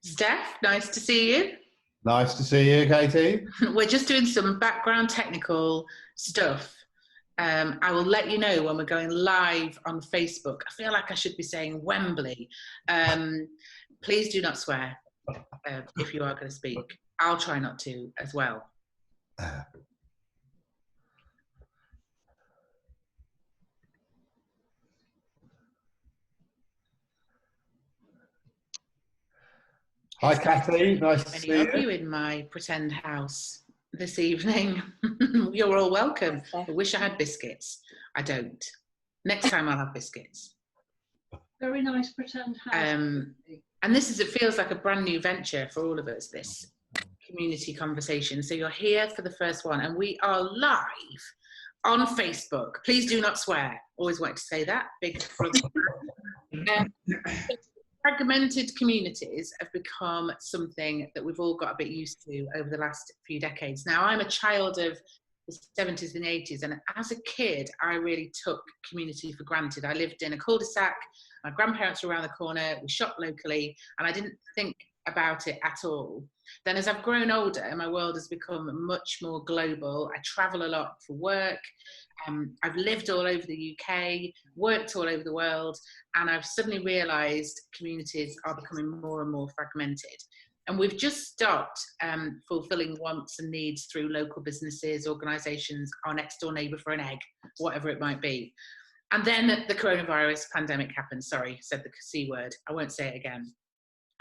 Steph, nice to see you. Nice to see you, Katy. We're just doing some background technical stuff. I will let you know when we're going live on Facebook. I feel like I should be saying Wembley. Please do not swear if you are going to speak. I'll try not to as well. Hi, Katy. Nice to see Any of you in my pretend house this evening? You're all welcome. I wish I had biscuits. I don't. Next time I'll have biscuits. Very nice pretend house. And it feels like a brand new venture for all of us, this community conversation. So you're here for the first one, and we are live on Facebook. Please do not swear. Always wanted to say that. Big fragmented communities have become something that we've all got a bit used to over the last few decades. Now, I'm a child of the 70s and 80s, and as a kid, I really took community for granted. I lived in a cul-de-sac, my grandparents were around the corner, we shopped locally, and I didn't think about it at all. Then as I've grown older, my world has become much more global. I travel a lot for work. I've lived all over the UK, worked all over the world, and I've suddenly realised communities are becoming more and more fragmented. And we've just stopped fulfilling wants and needs through local businesses, organisations, our next door neighbour for an egg, whatever it might be. And then the coronavirus pandemic happened. Sorry, said the C word. I won't say it again.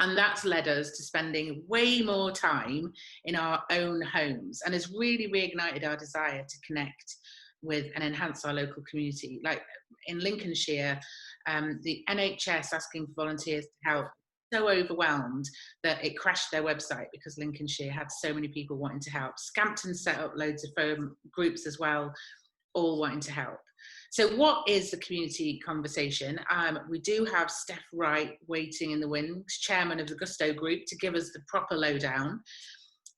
And that's led us to spending way more time in our own homes and has really reignited our desire to connect with and enhance our local community. Like in Lincolnshire, the NHS asking for volunteers to help, so overwhelmed that it crashed their website because Lincolnshire had so many people wanting to help. Scampton set up loads of phone groups as well, all wanting to help. So what is the community conversation? We do have Steph Wright waiting in the wings, chairman of the Gusto Group, to give us the proper lowdown.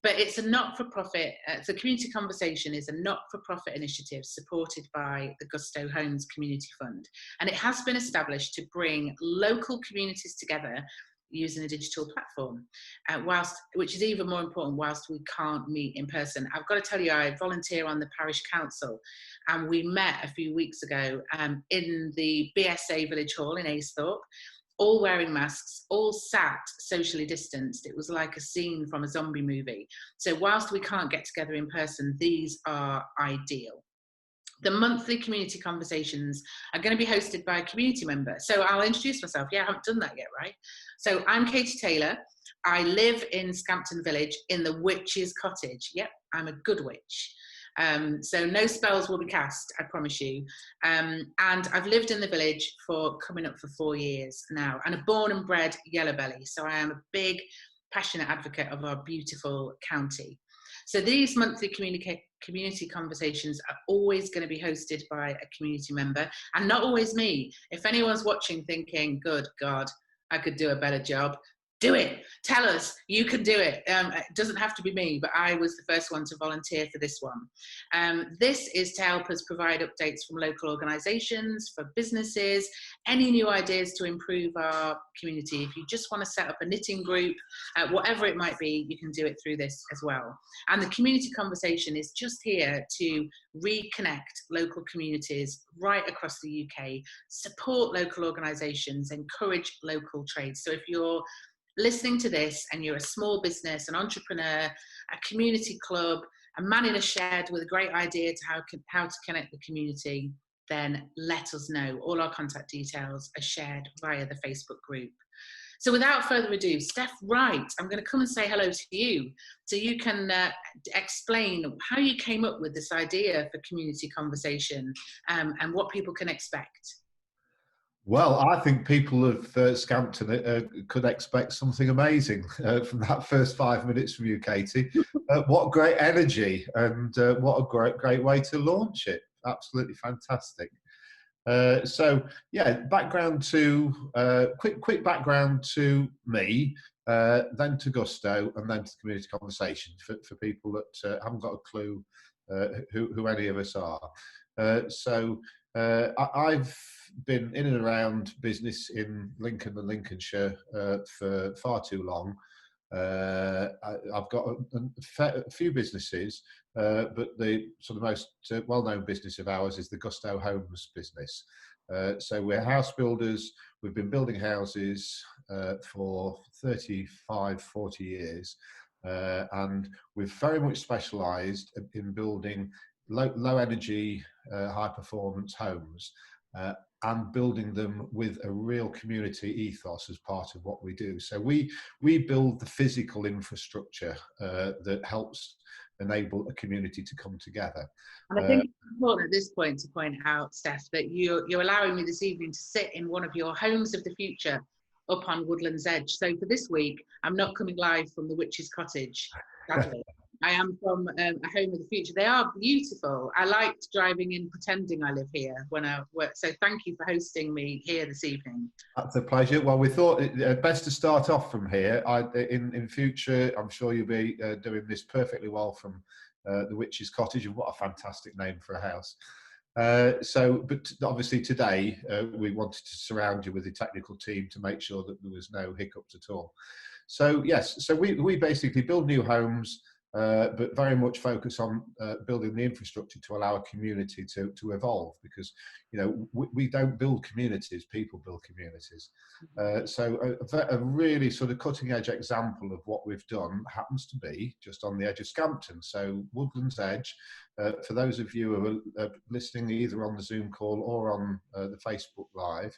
But it's a not-for-profit, the community conversation is a not-for-profit initiative supported by the Gusto Homes Community Fund. And it has been established to bring local communities together using a digital platform, which is even more important whilst we can't meet in person. I've got to tell you, I volunteer on the Parish Council, and we met a few weeks ago in the BSA Village Hall in Aesthorpe, all wearing masks, all sat socially distanced. It was like a scene from a zombie movie. So whilst we can't get together in person, these are ideal. The monthly community conversations are going to be hosted by a community member. So I'll introduce myself. Yeah, I haven't done that yet, right? So I'm Katy Taylor. I live in Scampton Village in the witch's cottage. Yep, I'm a good witch. So no spells will be cast, I promise you. And I've lived in the village for coming up for 4 years now, and a born and bred yellow belly. So I am a big, passionate advocate of our beautiful county. So these monthly community conversations are always going to be hosted by a community member, and not always me. If anyone's watching thinking, good God, I could do a better job, do it. Tell us, you can do it. It doesn't have to be me, but I was the first one to volunteer for this one. This is to help us provide updates from local organisations, for businesses, any new ideas to improve our community. If you just want to set up a knitting group, whatever it might be, you can do it through this as well. And the community conversation is just here to reconnect local communities right across the UK, support local organisations, encourage local trades. So if you're listening to this and you're a small business, an entrepreneur, a community club, a man in a shed with a great idea to how to connect the community, then let us know. All our contact details are shared via the Facebook group. So without further ado, Steph Wright, I'm going to come and say hello to you so you can explain how you came up with this idea for community conversation and what people can expect. Well, I think people of Scampton could expect something amazing from that first 5 minutes from you, Katy. What great energy, and what a great way to launch it. Absolutely fantastic. So, yeah, background to quick background to me, then to Gusto, and then to the community conversation for people that haven't got a clue who any of us are. I've been in and around business in Lincoln and Lincolnshire for far too long. I've got a few businesses, but the sort of most well-known business of ours is the Gusto Homes business. So we're house builders. We've been building houses for 35, 40 years, and we've very much specialised in building low energy, high performance homes. And building them with a real community ethos as part of what we do. So we build the physical infrastructure that helps enable a community to come together. And I think it's important at this point to point out, Steph, that you're allowing me this evening to sit in one of your homes of the future up on Woodland's Edge. So for this week, I'm not coming live from the Witch's Cottage, sadly. I am from a home of the future. They are beautiful. I liked driving in pretending I live here when I work. So thank you for hosting me here this evening. That's a pleasure. Well, we thought it best to start off from here. In future, I'm sure you'll be doing this perfectly well from the Witch's Cottage, and what a fantastic name for a house. But obviously today we wanted to surround you with the technical team to make sure that there was no hiccups at all. So yes, so we basically build new homes, but very much focus on building the infrastructure to allow a community to evolve, because we don't build communities, people build communities. So a really sort of cutting edge example of what we've done happens to be just on the edge of Scampton. So Woodland's Edge, for those of you who are listening either on the Zoom call or on the Facebook Live,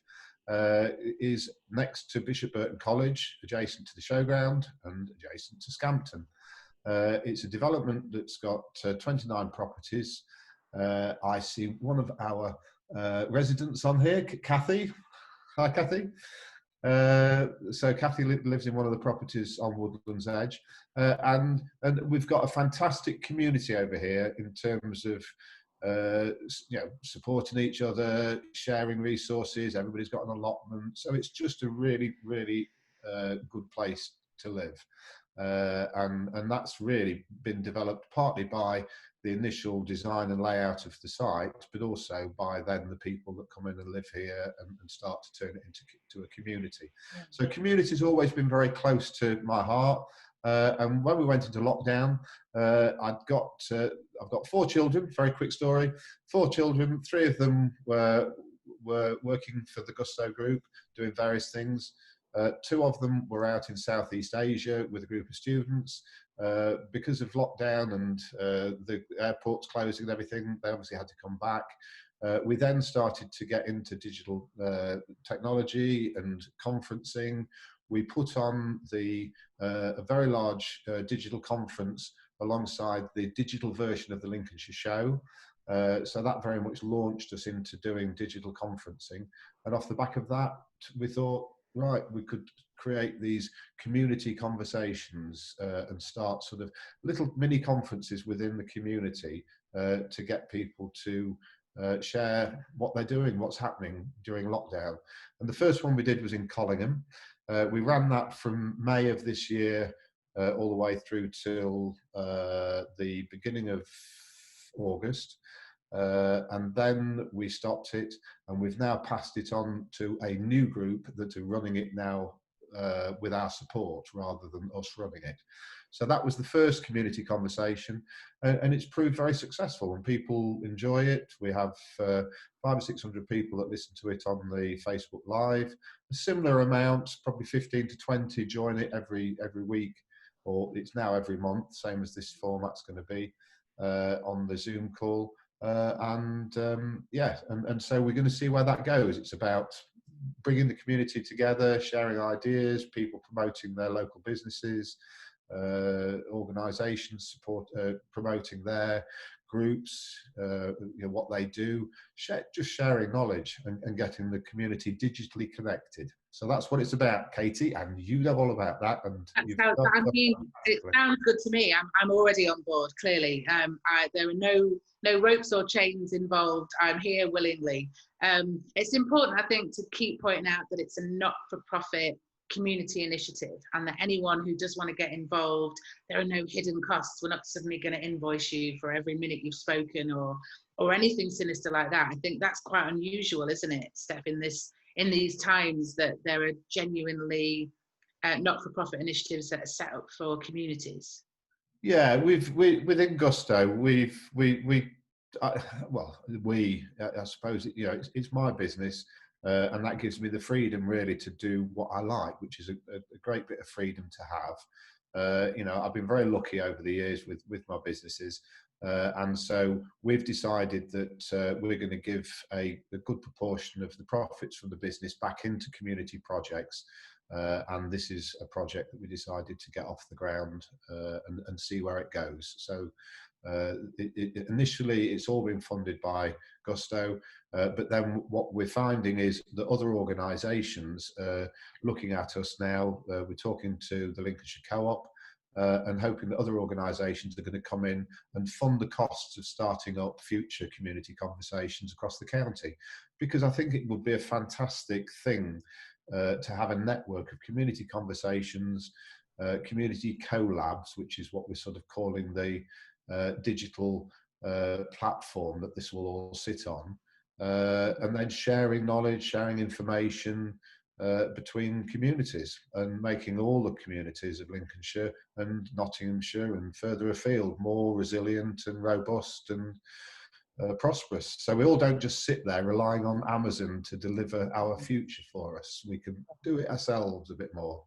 is next to Bishop Burton College, adjacent to the showground and adjacent to Scampton. It's a development that's got 29 properties. I see one of our residents on here, Katy. Hi, Katy. So Katy lives in one of the properties on Woodland's Edge, and we've got a fantastic community over here in terms of supporting each other, sharing resources. Everybody's got an allotment, so it's just a really, really good place to live. And that's really been developed partly by the initial design and layout of the site, but also by then the people that come in and live here and start to turn it into a community. Yeah. So community's always been very close to my heart. And when we went into lockdown, I've got 4 children. Very quick story. 4 children. 3 of them were working for the Gusto Group, doing various things. 2 of them were out in Southeast Asia with a group of students. Because of lockdown and the airports closing and everything, they obviously had to come back. We then started to get into digital technology and conferencing. We put on a very large digital conference alongside the digital version of the Lincolnshire Show. So that very much launched us into doing digital conferencing. And off the back of that, we thought, right, we could create these community conversations and start sort of little mini conferences within the community to get people to share what they're doing, what's happening during lockdown. And the first one we did was in Collingham. We ran that from May of this year all the way through till the beginning of August. And then we stopped it, and we've now passed it on to a new group that are running it now with our support rather than us running it. So that was the first community conversation, and it's proved very successful, and people enjoy it. We have 500 or 600 people that listen to it on the Facebook Live. A similar amount, probably 15 to 20, join it every week, or it's now every month, same as this format's going to be on the Zoom call. And so we're going to see where that goes. It's about bringing the community together, sharing ideas, people promoting their local businesses, organisations promoting their groups, what they do, just sharing knowledge and getting the community digitally connected. So that's what it's about, Katy, and you know all about that. And it sounds good to me. I'm already on board, clearly. There are no ropes or chains involved. I'm here willingly. It's important, I think, to keep pointing out that it's a not-for-profit community initiative, and that anyone who does want to get involved, there are no hidden costs. We're not suddenly going to invoice you for every minute you've spoken or anything sinister like that. I think that's quite unusual, isn't it, Steph, in these times, that there are genuinely not-for-profit initiatives that are set up for communities? Yeah, within Gusto, I suppose it's my business, and that gives me the freedom really to do what I like, which is a great bit of freedom to have. I've been very lucky over the years with my businesses, and so we've decided that we're going to give a good proportion of the profits from the business back into community projects. And this is a project that we decided to get off the ground and see where it goes. So initially, it's all been funded by Gusto, but then what we're finding is that other organisations looking at us now. We're talking to the Lincolnshire Co-op and hoping that other organisations are going to come in and fund the costs of starting up future community conversations across the county, because I think it would be a fantastic thing to have a network of community conversations, community collabs, which is what we're sort of calling the digital platform that this will all sit on, and then sharing knowledge, sharing information between communities, and making all the communities of Lincolnshire and Nottinghamshire and further afield more resilient and robust and prosperous. So we all don't just sit there relying on Amazon to deliver our future for us. We can do it ourselves a bit more.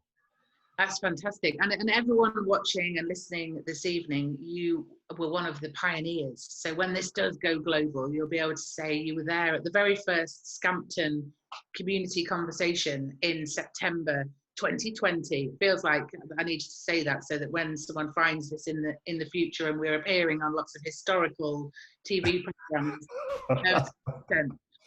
That's fantastic. And everyone watching and listening this evening, you were one of the pioneers. So when this does go global, you'll be able to say you were there at the very first Scampton community conversation in September 2020. It feels like I need to say that so that when someone finds this in the future and we're appearing on lots of historical TV programs.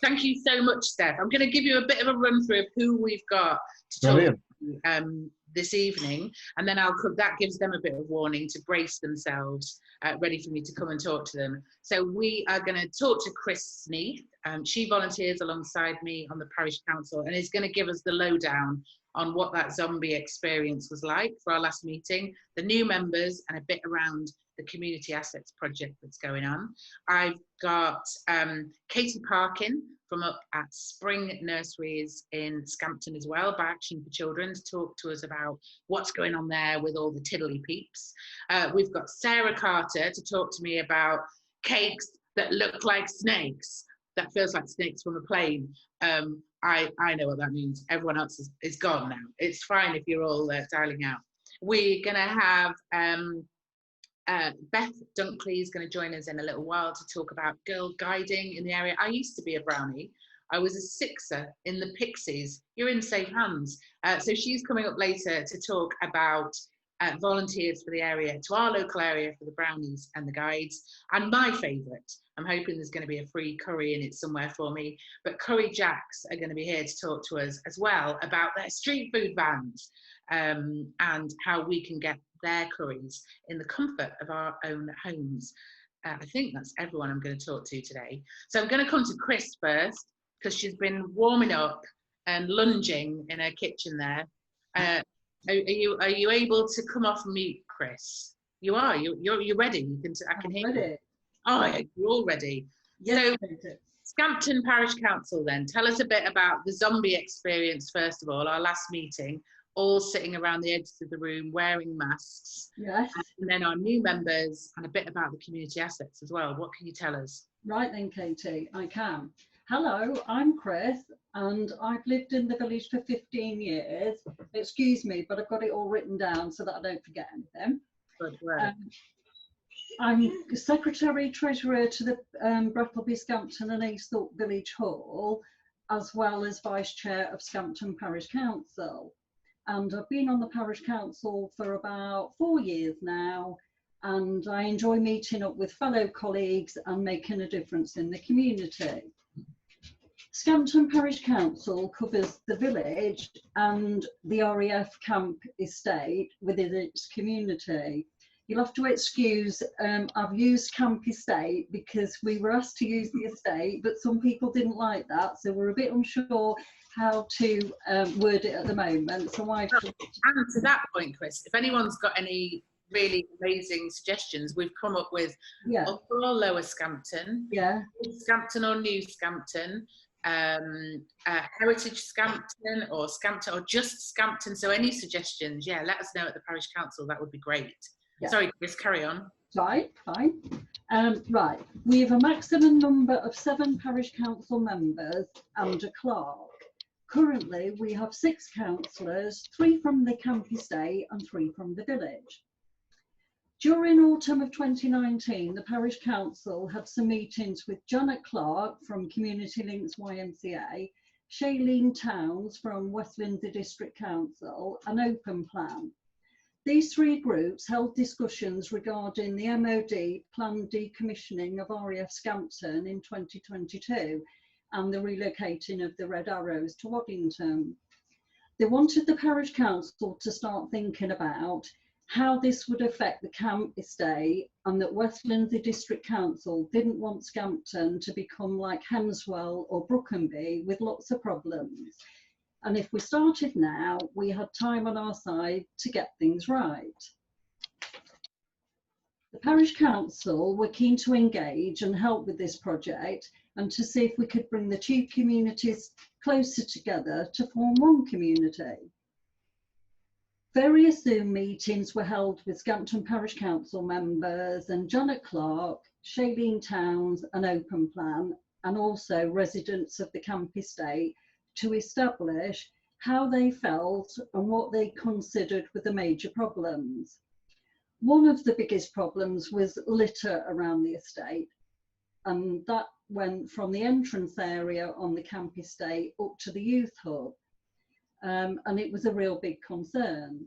Thank you so much, Steph. I'm going to give you a bit of a run through of who we've got to talk to this evening, and then that gives them a bit of warning to brace themselves, ready for me to come and talk to them. So we are going to talk to Chris Sneath. She volunteers alongside me on the Parish Council and is going to give us the lowdown on what that zombie experience was like for our last meeting, the new members, and a bit around the community assets project that's going on. I've got Katy Parkin from up at Spring Nurseries in Scampton as well, by Action for Children, to talk to us about what's going on there with all the tiddly peeps. We've got Sarah Carter to talk to me about cakes that look like snakes. That feels like snakes from a plane. I know what that means. Everyone else is gone now. It's fine if you're all dialing out. We're going to have Beth Dunkley is going to join us in a little while to talk about girl guiding in the area. I used to be a brownie. I was a sixer in the Pixies. You're in safe hands. So she's coming up later to talk about volunteers for the area, to our local area for the brownies and the guides. And my favourite, I'm hoping there's going to be a free curry in it somewhere for me, but Curry Jacks are going to be here to talk to us as well about their street food vans and how we can get their curries in the comfort of our own homes. I think that's everyone I'm going to talk to today. So I'm going to come to Chris first, because she's been warming up and lunging in her kitchen there. Are you able to come off mute, Chris? You are. You're ready. I can hear you. Oh, you're all ready. Yes. So, Scampton Parish Council, then tell us a bit about the zombie experience. First of all, our last meeting, all sitting around the edges of the room wearing masks. Yes. And then our new members, and a bit about the community assets as well. What can you tell us? Right then, Katie, I can. Hello, I'm Chris, and I've lived in the village for 15 years. Excuse me, but I've got it all written down so that I don't forget anything. Good work. I'm Secretary Treasurer to the Brattleby, Scampton and Easthorpe Village Hall, as well as Vice Chair of Scampton Parish Council. And I've been on the Parish Council for about 4 years now, and I enjoy meeting up with fellow colleagues and making a difference in the community. Scampton Parish Council covers the village and the RAF camp estate within its community. You'll have to excuse, I've used camp estate because we were asked to use the estate, but some people didn't like that, so we're a bit unsure how to word it at the moment. So and to that point, Chris, if anyone's got any really amazing suggestions, we've come up with Upper or Lower Scampton, Scampton or New Scampton, Heritage Scampton or Scampton or just Scampton. So any suggestions, yeah, let us know at the Parish Council. That would be great. Yeah. Sorry, Chris, carry on. Right, fine. Right, we have a maximum number of 7 Parish Council members and a clerk. Currently, we have 6 councillors, 3 from the camp estate and 3 from the village. During autumn of 2019, the Parish Council had some meetings with Janet Clark from Community Links YMCA, Shailene Towns from West Lindsey District Council, and Open Plan. These 3 groups held discussions regarding the MOD planned decommissioning of RAF Scampton in 2022 and the relocating of the Red Arrows to Waddington. They wanted the Parish Council to start thinking about how this would affect the camp estate, and that West Lindsey District Council didn't want Scampton to become like Hemswell or Brookenby with lots of problems. And if we started now, we had time on our side to get things right. The Parish Council were keen to engage and help with this project and to see if we could bring the 2 communities closer together to form one community. Various Zoom meetings were held with Scampton Parish Council members and Janet Clark, Shailene Towns and Open Plan, and also residents of the camp estate, to establish how they felt and what they considered were the major problems. One of the biggest problems was litter around the estate, and that went from the entrance area on the camp estate up to the youth hub. And it was a real big concern.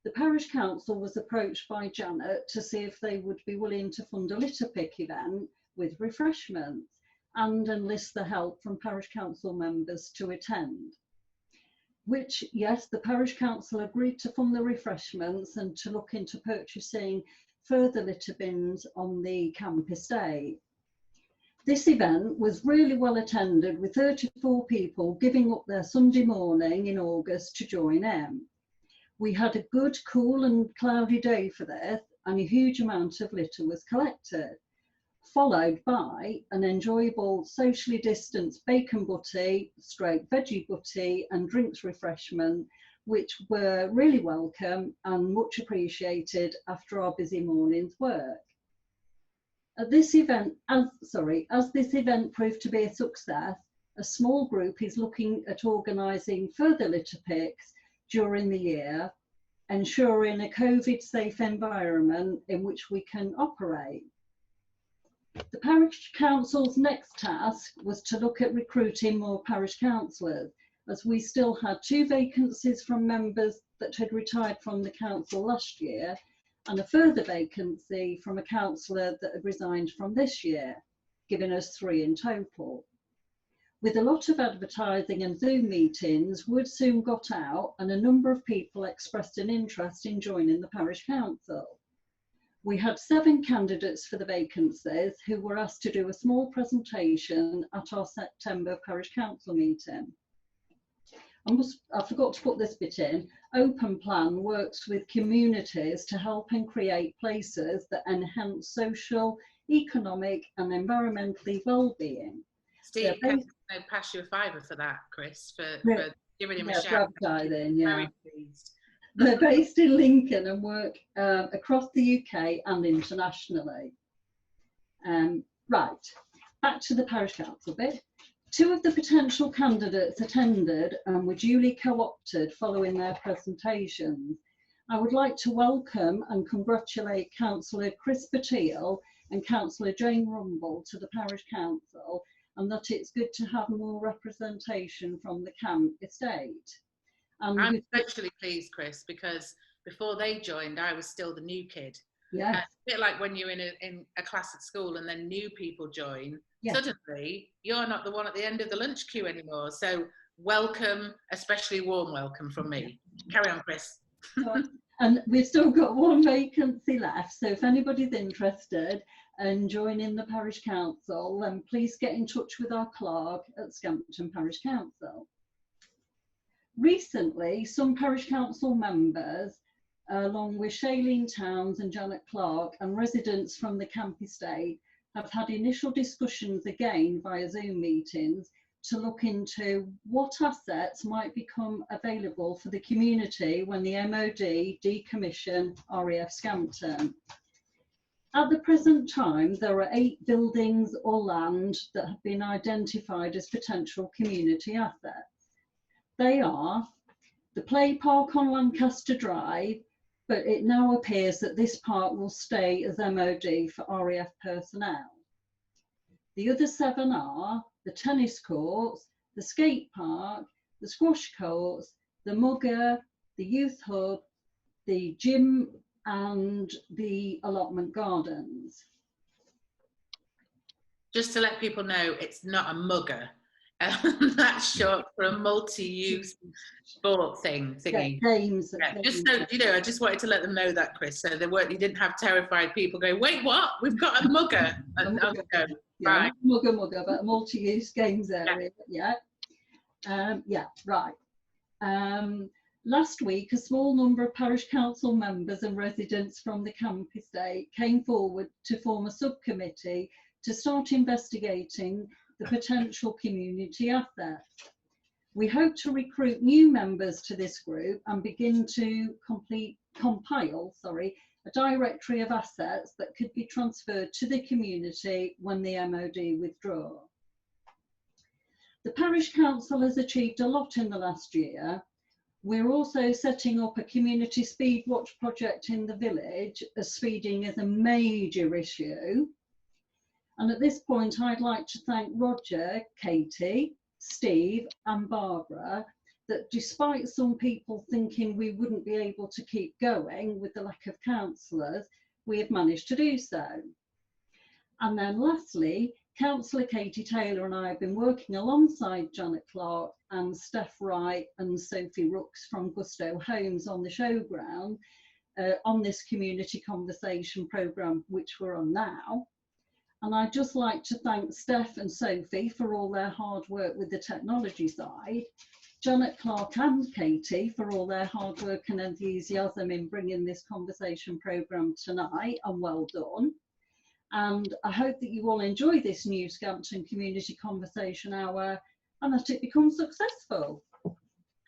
The Parish Council was approached by Janet to see if they would be willing to fund a litter pick event with refreshments and enlist the help from Parish Council members to attend. Which, yes, the Parish Council agreed to fund the refreshments and to look into purchasing further litter bins on the camp estate. This event was really well attended, with 34 people giving up their Sunday morning in August to join in. We had a good, cool and cloudy day for this, and a huge amount of litter was collected, followed by an enjoyable socially distanced bacon butty, stroke veggie butty and drinks refreshment, which were really welcome and much appreciated after our busy morning's work. At this event, as this event proved to be a success, a small group is looking at organising further litter picks during the year, ensuring a COVID-safe environment in which we can operate. The Parish Council's next task was to look at recruiting more parish councillors, as we still had 2 vacancies from members that had retired from the council last year, and a further vacancy from a councillor that had resigned from this year, giving us 3 in total. With a lot of advertising and Zoom meetings, word soon got out and a number of people expressed an interest in joining the Parish Council. We had 7 candidates for the vacancies who were asked to do a small presentation at our September Parish Council meeting. I forgot to put this bit in. Open Plan works with communities to help and create places that enhance social, economic and environmentally well-being. Steve, can I pass you a £5 for that, Chris, for giving him a shout? Very pleased. They're based in Lincoln and work across the UK and internationally. Right, back to the Parish Council bit. 2 of the potential candidates attended and were duly co-opted following their presentations. I would like to welcome and congratulate Councillor Chris Patil and Councillor Jane Rumble to the Parish Council, and that it's good to have more representation from the camp estate. I'm especially pleased, Chris, because before they joined, I was still the new kid. Yeah. It's a bit like when you're in a class at school and then new people join. Yeah. Suddenly, you're not the one at the end of the lunch queue anymore. So welcome, especially warm welcome from me. Carry on, Chris. And we've still got 1 vacancy left. So if anybody's interested in joining the Parish Council, then please get in touch with our clerk at Scampton Parish Council. Recently, some Parish Council members, along with Shailene Towns and Janet Clark and residents from the camp estate, have had initial discussions again via Zoom meetings to look into what assets might become available for the community when the MOD decommission RAF Scampton. At the present time, there are 8 buildings or land that have been identified as potential community assets. They are the play park on Lancaster Drive, but it now appears that this park will stay as MOD for RAF personnel. The other 7 are the tennis courts, the skate park, the squash courts, the mugger, the youth hub, the gym, and the allotment gardens. Just to let people know, it's not a mugger. That's short for a multi-use sport thingy. Yeah, games. Yeah, just so you know, I just wanted to let them know that, Chris, so you didn't have terrified people going, wait, what? We've got a mugger. And mugger. Yeah, right. Mugger, but a multi-use games area. Yeah. Yeah, right. Last week, a small number of parish council members and residents from the camp estate came forward to form a subcommittee to start investigating the potential community assets. We hope to recruit new members to this group and begin to compile a directory of assets that could be transferred to the community when the MOD withdraw. The parish council has achieved a lot in the last year. We're also setting up a community speed watch project in the village, as speeding is a major issue. And at this point, I'd like to thank Roger, Katy, Steve and Barbara, that despite some people thinking we wouldn't be able to keep going with the lack of councillors, we have managed to do so. And then lastly, Councillor Katy Taylor and I have been working alongside Janet Clark and Steph Wright and Sophie Rooks from Gusto Homes on the showground on this community conversation programme, which we're on now. And I'd just like to thank Steph and Sophie for all their hard work with the technology side, Janet Clark and Katy for all their hard work and enthusiasm in bringing this conversation programme tonight, and well done. And I hope that you all enjoy this new Scampton Community Conversation Hour and that it becomes successful.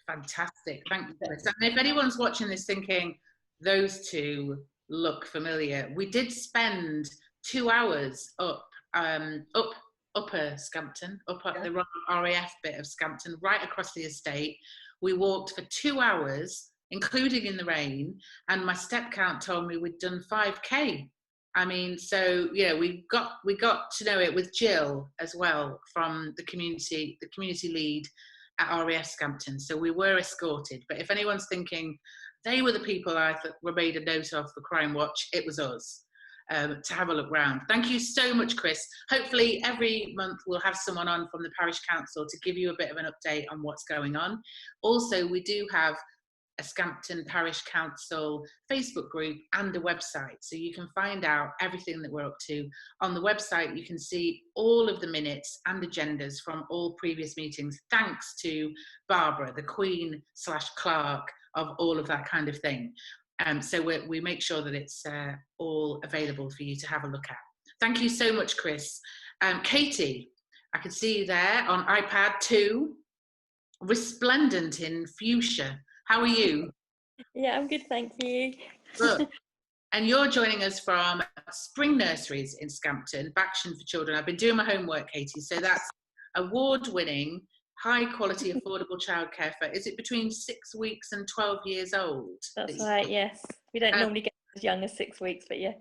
Fantastic, thank you, Chris. And if anyone's watching this thinking, those two look familiar, we did spend 2 hours up Upper Scampton, up at the RAF bit of Scampton, right across the estate. We walked for 2 hours, including in the rain, and my step count told me we'd done 5K. I mean, so yeah, we got to know it with Jill as well from the community lead at RAF Scampton. So we were escorted. But if anyone's thinking they were the people I thought were made a note of for Crime Watch, it was us. To have a look round. Thank you so much, Chris. Hopefully every month we'll have someone on from the Parish Council to give you a bit of an update on what's going on. Also, we do have a Scampton Parish Council Facebook group and a website, so you can find out everything that we're up to. On the website you can see all of the minutes and agendas from all previous meetings, thanks to Barbara, the Queen/Clerk of all of that kind of thing. So we make sure that it's all available for you to have a look at. Thank you so much, Chris. Katy, I can see you there on iPad 2, resplendent in fuchsia. How are you? Yeah, I'm good, thank you. Good. And you're joining us from Spring Nurseries in Scampton, Baction for Children. I've been doing my homework, Katy, so that's award-winning, high-quality, affordable childcare for, is it between 6 weeks and 12 years old? That's right, yes. We don't normally get as young as 6 weeks, but yeah.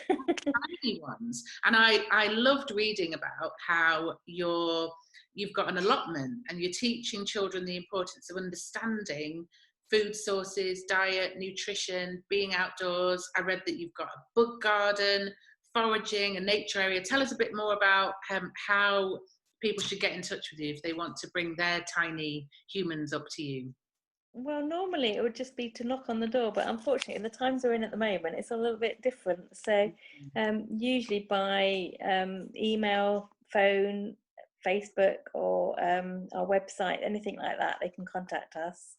Tiny ones. And I loved reading about how you've got an allotment and you're teaching children the importance of understanding food sources, diet, nutrition, being outdoors. I read that you've got a bug garden, foraging, a nature area. Tell us a bit more about how people should get in touch with you if they want to bring their tiny humans up to you. Well, normally it would just be to knock on the door, but unfortunately the times we're in at the moment, it's a little bit different. So usually by email, phone, Facebook, or our website, anything like that, they can contact us.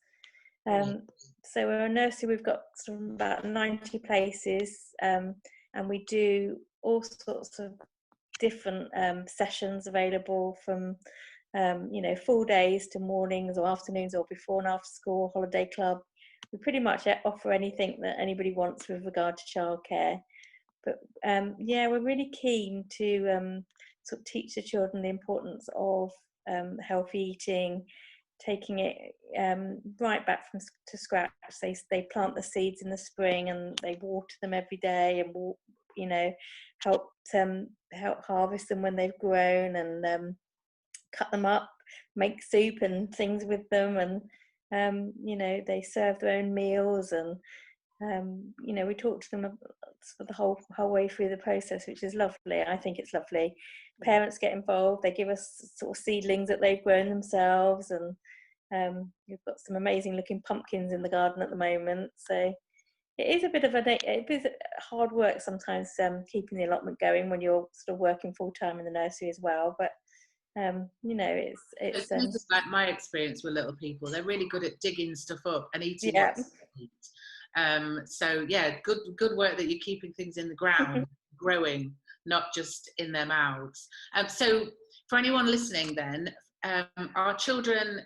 So we're a nursery, we've got sort of about 90 places, and we do all sorts of different sessions available, from you know, full days to mornings or afternoons or before and after school, holiday club. We pretty much offer anything that anybody wants with regard to childcare. But yeah, we're really keen to sort of teach the children the importance of healthy eating, taking it right back to scratch. They plant the seeds in the spring and they water them every day, and you know, help harvest them when they've grown, and cut them up, make soup and things with them, and you know, they serve their own meals, and you know, we talk to them the whole way through the process, which is lovely. I think it's lovely. Parents get involved. They give us sort of seedlings that they've grown themselves, and we've got some amazing looking pumpkins in the garden at the moment. So it is a bit of hard work sometimes, keeping the allotment going when you're sort of working full time in the nursery as well. But you know, it's just like my experience with little people. They're really good at digging stuff up and eating yeah. what they eat. So yeah, good work that you're keeping things in the ground, growing, not just in their mouths. So for anyone listening then, are children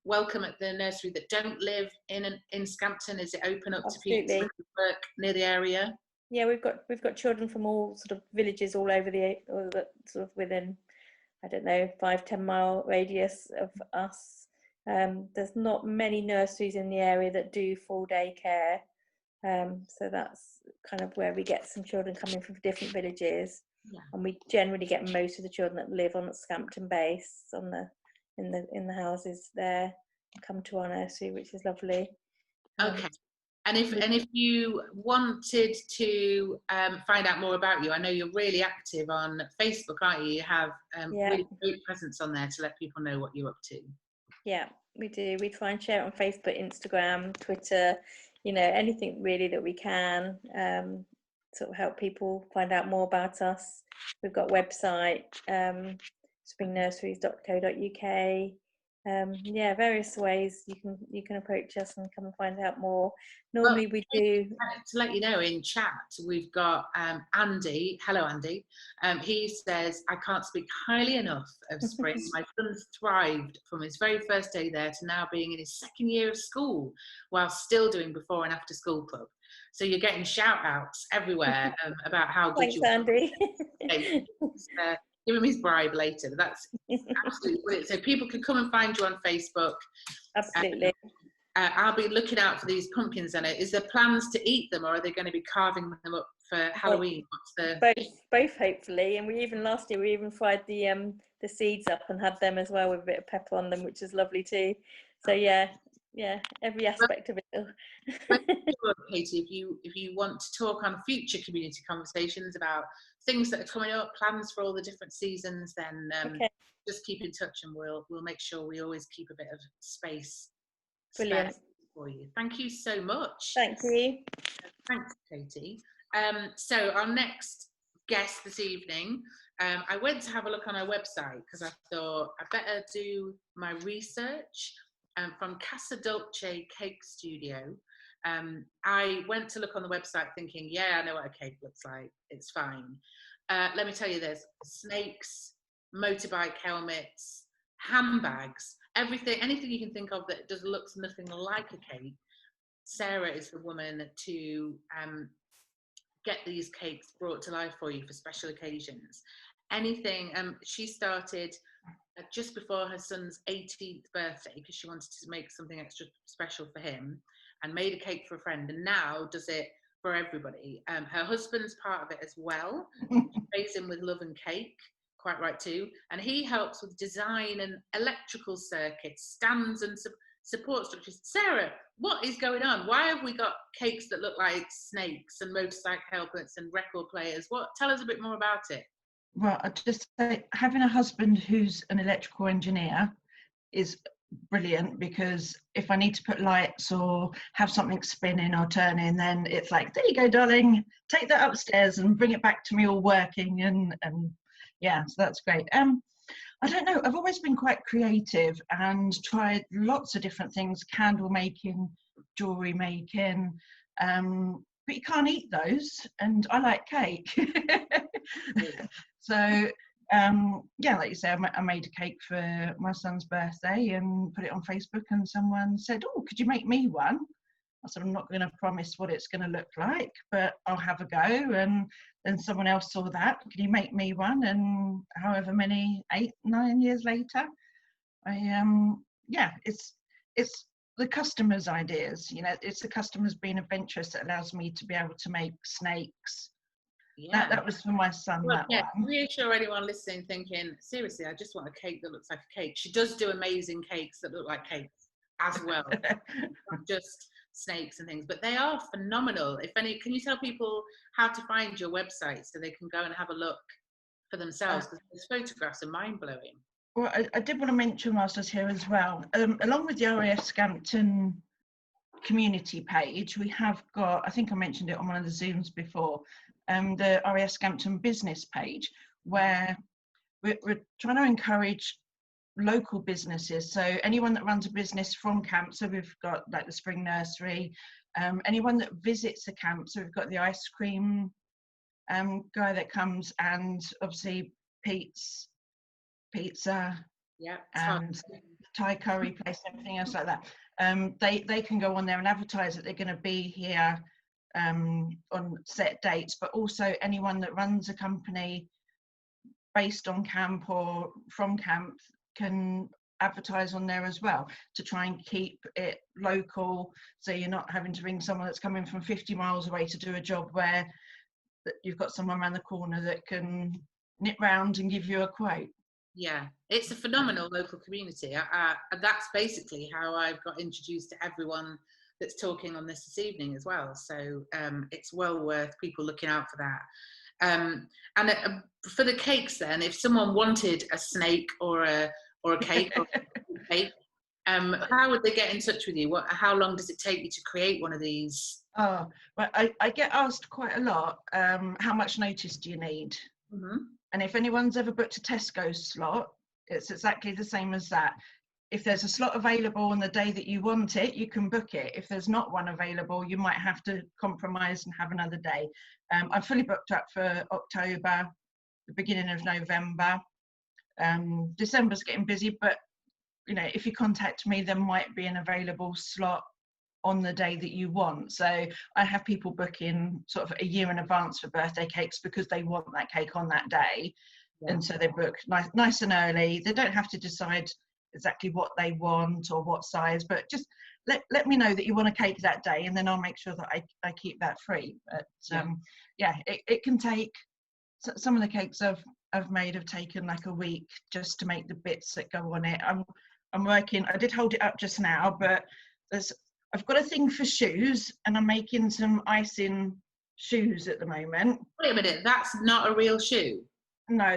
welcome at the nursery that don't live in Scampton? Is it open up Absolutely. to people who work near the area? Yeah, we've got children from all sort of villages all over sort of within, I don't know, 5-10 mile radius of us. There's not many nurseries in the area that do full day care, so that's kind of where we get some children coming from different villages. Yeah. And we generally get most of the children that live on Scampton base in the houses there and come to our nursery, which is lovely. Okay. And if you wanted to find out more about you, I know you're really active on Facebook, aren't you? You have really great presence on there to let people know what you're up to. Yeah, we do. We try and share it on Facebook, Instagram, Twitter, you know, anything really that we can, sort of help people find out more about us. We've got a website, springnurseries.co.uk. Yeah, various ways you can approach us and come and find out more. Normally we do. To let you know, in chat we've got Andy. Hello, Andy. He says, I can't speak highly enough of Spring. My son's thrived from his very first day there to now being in his second year of school, while still doing before and after school club. So you're getting shout outs everywhere about how good you are. Thanks, Andy. Give him his bribe later. But that's absolutely brilliant. So people can come and find you on Facebook. Absolutely. I'll be looking out for these pumpkins. And is there plans to eat them, or are they going to be carving them up for Halloween? Both hopefully. And last year we fried the seeds up and had them as well with a bit of pepper on them, which is lovely too. So yeah, every aspect of it. Katy, if you want to talk on future community conversations about things that are coming up, plans for all the different seasons, then just keep in touch, and we'll make sure we always keep a bit of space. Brilliant. For you. Thank you so much. Thank you. Thanks, Katy. So our next guest this evening, I went to have a look on our website because I thought I better do my research. From Casa Dolce Cake Studio. I went to look on the website thinking, yeah, I know what a cake looks like. It's fine. Let me tell you, there's snakes, motorbike helmets, handbags, anything you can think of that looks nothing like a cake. Sarah is the woman to get these cakes brought to life for you for special occasions. Anything. She started just before her son's 18th birthday because she wanted to make something extra special for him, and made a cake for a friend, and now does it for everybody. Her husband's part of it as well. Raised him with love and cake, quite right too, and he helps with design and electrical circuits, stands and support structures. Sarah, what is going on? Why have we got cakes that look like snakes and motorcycle helmets and record players? Tell us a bit more about it. Well, I'd just say having a husband who's an electrical engineer is brilliant, because if I need to put lights or have something spinning or turning, then it's like, there you go, darling, take that upstairs and bring it back to me all working. And yeah, so that's great. I don't know, I've always been quite creative and tried lots of different things, candle making, jewelry making, but you can't eat those, and I like cake. So Yeah, like you say, I made a cake for my son's birthday and put it on Facebook, and someone said, oh, could you make me one? I said, I'm not going to promise what it's going to look like, but I'll have a go. And then someone else saw that, can you make me one? And however many, 8, 9 years later, yeah, it's the customer's ideas, you know, it's the customer's being adventurous that allows me to be able to make snakes. Yeah. That was for my son, Well, that yeah, one. reassure anyone listening thinking, seriously, I just want a cake that looks like a cake. She does do amazing cakes that look like cakes as well, not just snakes and things, but they are phenomenal. If any, can you tell people how to find your website so they can go and have a look for themselves? Because those photographs are mind-blowing. Well, I did want to mention whilst I was here as well, along with the RAF Scampton community page, we have got, I think I mentioned it on one of the Zooms before, the RAF Scampton business page, where we're trying to encourage local businesses. So anyone that runs a business from camp, so we've got like the Spring Nursery, anyone that visits the camp, so we've got the ice cream guy that comes, and obviously Pete's pizza, Yeah, and Thai curry place, everything else like that. They can go on there and advertise that they're going to be here on set dates, but also anyone that runs a company based on camp or from camp can advertise on there as well, to try and keep it local, so you're not having to ring someone that's coming from 50 miles away to do a job, where you've got someone around the corner that can nip round and give you a quote. Yeah, it's a phenomenal local community. That's basically how I've got introduced to everyone that's talking on this evening as well. So it's well worth people looking out for that. And for the cakes, then, if someone wanted a snake or a cake, or a cake, how would they get in touch with you? How long does it take you to create one of these? Oh, well, I get asked quite a lot, how much notice do you need? Mm-hmm. And if anyone's ever booked a Tesco slot, it's exactly the same as that. If there's a slot available on the day that you want it, you can book it. If there's not one available, you might have to compromise and have another day. I'm fully booked up for October, the beginning of November. December's getting busy, but you know, if you contact me, there might be an available slot on the day that you want. So I have people booking sort of a year in advance for birthday cakes because they want that cake on that day. Yeah. And so they book nice and early. They don't have to decide exactly what they want or what size, but just let me know that you want a cake that day, and then I'll make sure that I keep that free. But yeah, it can take, some of the cakes I've made have taken like a week just to make the bits that go on it. I'm working, I did hold it up just now, but I've got a thing for shoes, and I'm making some icing shoes at the moment. Wait a minute, that's not a real shoe? No,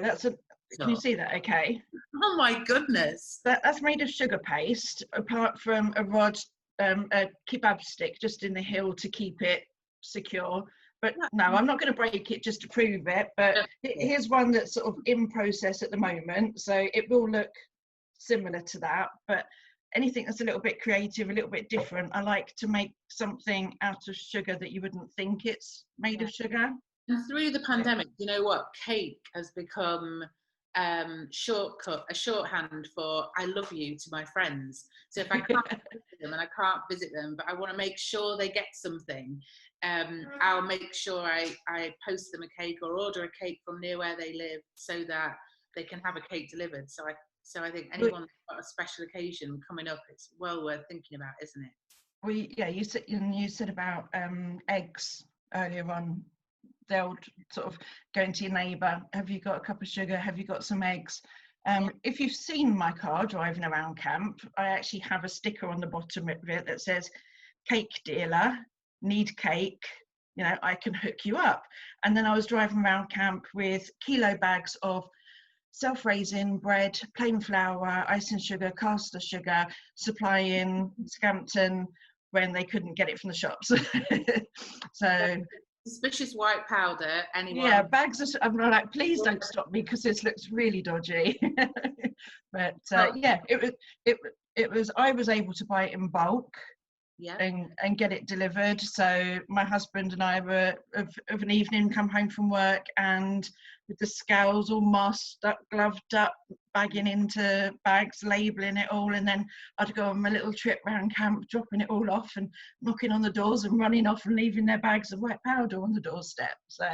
can you see that okay? Oh my goodness. That's made of sugar paste, apart from a rod, a kebab stick just in the heel to keep it secure. But no, I'm not going to break it just to prove it, but here's one that's sort of in process at the moment, so it will look similar to that, but anything that's a little bit creative, a little bit different. I like to make something out of sugar that you wouldn't think it's made of sugar. And through the pandemic, you know what? Cake has become a shorthand for I love you to my friends. So if I can't visit them, and I can't visit them, but I want to make sure they get something, I'll make sure I post them a cake or order a cake from near where they live so that they can have a cake delivered. So I think anyone that's got a special occasion coming up, it's well worth thinking about, isn't it? You said about eggs earlier on. They'll sort of go into your neighbour, have you got a cup of sugar, have you got some eggs? If you've seen my car driving around camp, I actually have a sticker on the bottom of it that says, cake dealer, need cake, you know, I can hook you up. And then I was driving around camp with kilo bags of self-raising bread, plain flour, icing sugar, caster sugar, supplying Scampton when they couldn't get it from the shops. So suspicious white powder, anyone? Yeah, bags of, I'm like, please don't stop me because this looks really dodgy. But yeah, it was I was able to buy it in bulk, Yeah. and get it delivered. So my husband and I were of an evening come home from work, and with the scales all masked up, gloved up, bagging into bags, labelling it all, and then I'd go on my little trip round camp, dropping it all off and knocking on the doors and running off and leaving their bags of wet powder on the doorstep. So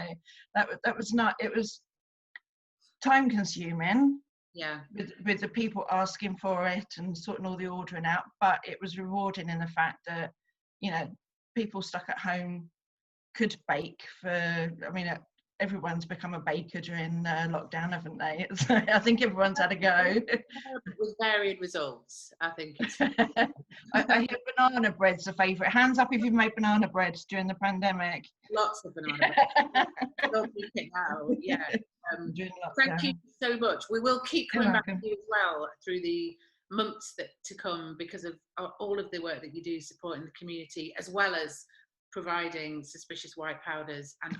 that was not, it was time consuming. Yeah. With the people asking for it and sorting all the ordering out, but it was rewarding in the fact that, you know, people stuck at home could bake for, I mean, everyone's become a baker during lockdown, haven't they? So I think everyone's had a go. With varied results, I think it's I hear banana bread's a favourite. Hands up if you've made banana bread during the pandemic. lots of banana bread. Yeah. Thank you so much. We will keep coming back to you as well through the months to come, because of all of the work that you do supporting the community, as well as providing suspicious white powders. And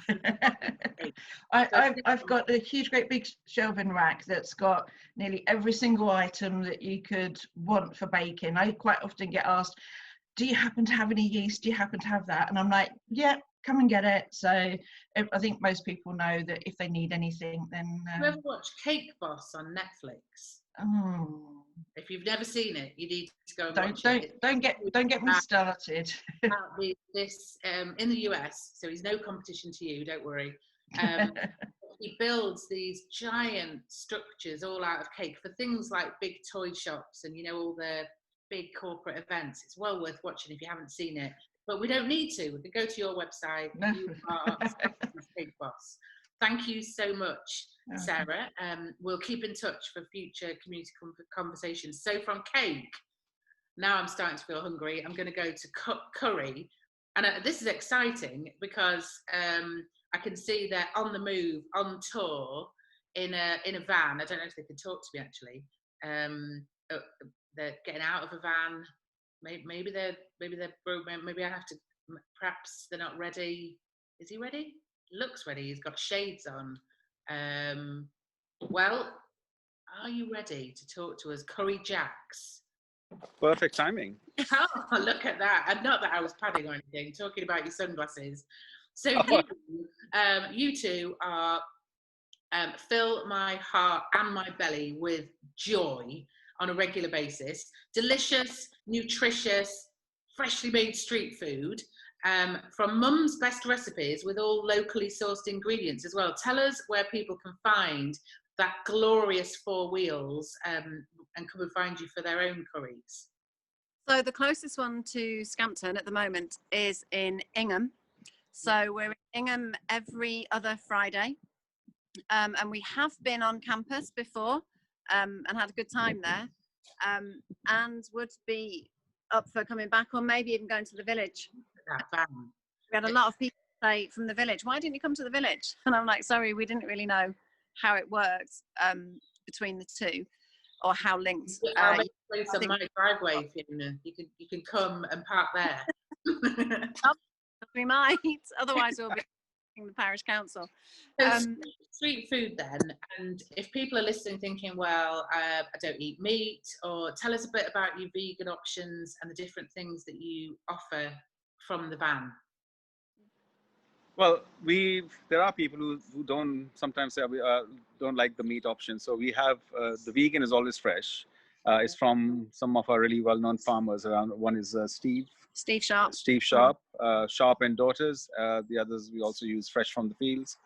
I've got a huge, great big shelving rack that's got nearly every single item that you could want for baking. I quite often get asked, do you happen to have any yeast? Do you happen to have that? And I'm like, yeah, come and get it. So I think most people know that if they need anything, then you ever watch Cake Boss on Netflix? Oh, if you've never seen it, you need to go and watch it. Don't get me started. This in the US, so he's no competition to you, don't worry. He builds these giant structures all out of cake for things like big toy shops and, you know, all the big corporate events. It's well worth watching if you haven't seen it, but we don't need to. We can go to your website. You are Cake Boss. Thank you so much, Sarah. We'll keep in touch for future community conversations. So from cake, now I'm starting to feel hungry. I'm going to go to curry. And this is exciting because I can see they're on the move, on tour, in a van. I don't know if they can talk to me, actually. They're getting out of a van. Maybe I have to, perhaps they're not ready. Is he ready? Looks ready. He's got shades on. Well, are you ready to talk to us, Curry Jacks? Perfect timing. Oh, look at that. And not that I was padding or anything, talking about your sunglasses. So you two are fill my heart and my belly with joy on a regular basis. Delicious, nutritious, freshly made street food. From Mum's Best Recipes, with all locally sourced ingredients as well. Tell us where people can find that glorious four wheels and come and find you for their own curries. So the closest one to Scampton at the moment is in Ingham. So we're in Ingham every other Friday. And we have been on campus before and had a good time there, and would be up for coming back, or maybe even going to the village. We had a lot of people say from the village, why didn't you come to the village? And I'm like, sorry, we didn't really know how it works between the two, or how linked. I'll make a place on my driveway, Fiona. You can come and park there. We might, otherwise we'll be in the parish council. So street food then, and if people are listening thinking, well, I don't eat meat, or tell us a bit about your vegan options and the different things that you offer from the van. Well, there are people who don't sometimes say don't like the meat option. So we have the vegan is always fresh. It's from some of our really well-known farmers around. One is Steve Sharp, Sharp and Daughters. The others we also use fresh from the fields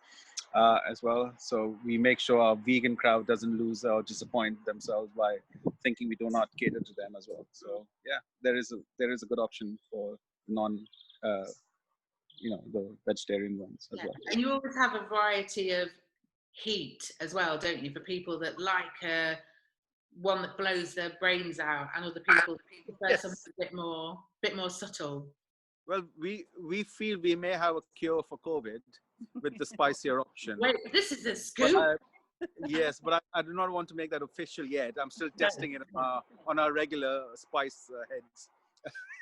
as well. So we make sure our vegan crowd doesn't lose or disappoint themselves by thinking we do not cater to them as well. So yeah, there is a good option for the vegetarian ones as well. And you always have a variety of heat as well, don't you, for people that like one that blows their brains out, and other people prefer something a bit more subtle. Well, we feel we may have a cure for COVID with the spicier option. Wait, this is a scoop. Yes, but I do not want to make that official yet. I'm still testing it on our regular spice heads.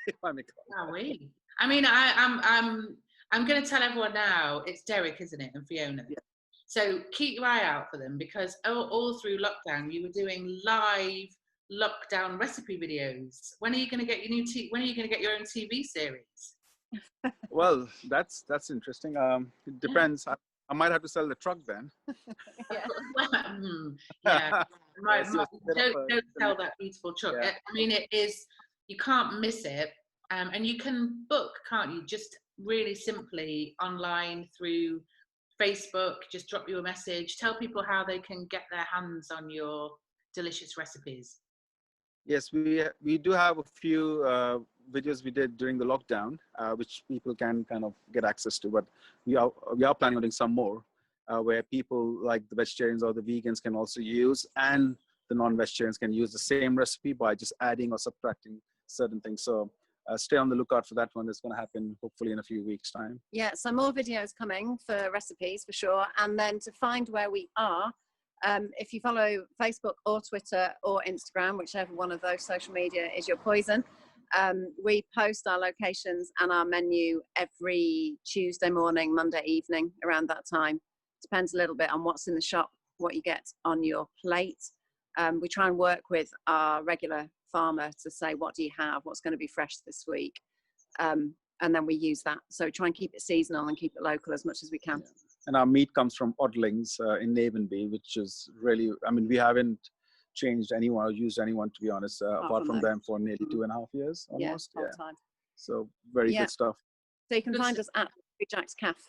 If I may call it. I mean, I'm going to tell everyone now. It's Derek, isn't it, and Fiona. Yeah. So keep your eye out for them, because all through lockdown you were doing live lockdown recipe videos? When are you going to get your when are you going to get your own TV series? Well, that's interesting. It depends. I might have to sell the truck then. Yeah. Yeah, Yes, yes, don't sell that beautiful truck. Yeah. I mean, it is, you can't miss it, and you can book, can't you? Just really simply online through Facebook. Just drop you a message. Tell people how they can get their hands on your delicious recipes. Yes, we do have a few videos we did during the lockdown, which people can kind of get access to. But we are planning on doing some more, where people like the vegetarians or the vegans can also use, and the non-vegetarians can use the same recipe by just adding or subtracting certain things. So stay on the lookout for that one. It's going to happen hopefully in a few weeks' time. Yeah, so more videos coming for recipes for sure. And then to find where we are, if you follow Facebook or Twitter or Instagram, whichever one of those social media is your poison, we post our locations and our menu every Tuesday morning, Monday evening around that time. Depends a little bit on what's in the shop, what you get on your plate. We try and work with our regular farmer to say, what do you have? What's going to be fresh this week? And then we use that. So try and keep it seasonal and keep it local as much as we can. Yeah. And our meat comes from Oddlings in Navenby, which is really, I mean, we haven't changed anyone or used anyone, to be honest, apart from them for nearly 2.5 years almost. Yeah, whole time. So very good stuff. So you can find us at Jack's Cafe.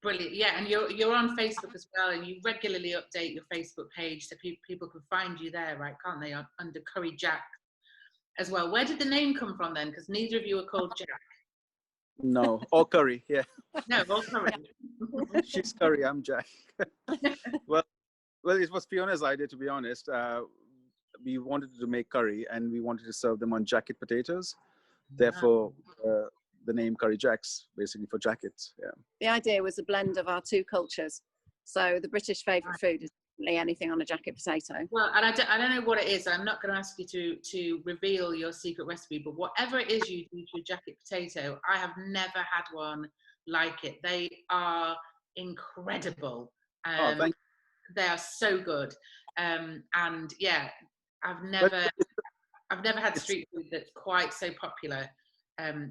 Brilliant. Yeah, and you're on Facebook as well, and you regularly update your Facebook page so people can find you there, right? Can't they? Under Curry Jack as well. Where did the name come from then? Because neither of you are called Jack. No, or Curry, yeah. No, all Curry. She's Curry, I'm Jack. well, it was Fiona's idea, to be honest. We wanted to make curry, and we wanted to serve them on jacket potatoes. Therefore, the name Curry Jacks, basically for jackets. Yeah. The idea was a blend of our two cultures. So the British favourite food is definitely anything on a jacket potato. Well, and I don't know what it is. I'm not going to ask you to reveal your secret recipe, but whatever it is you do to a jacket potato, I have never had one like it. They are incredible. Thank you. They are so good. And yeah, I've never had street food that's quite so popular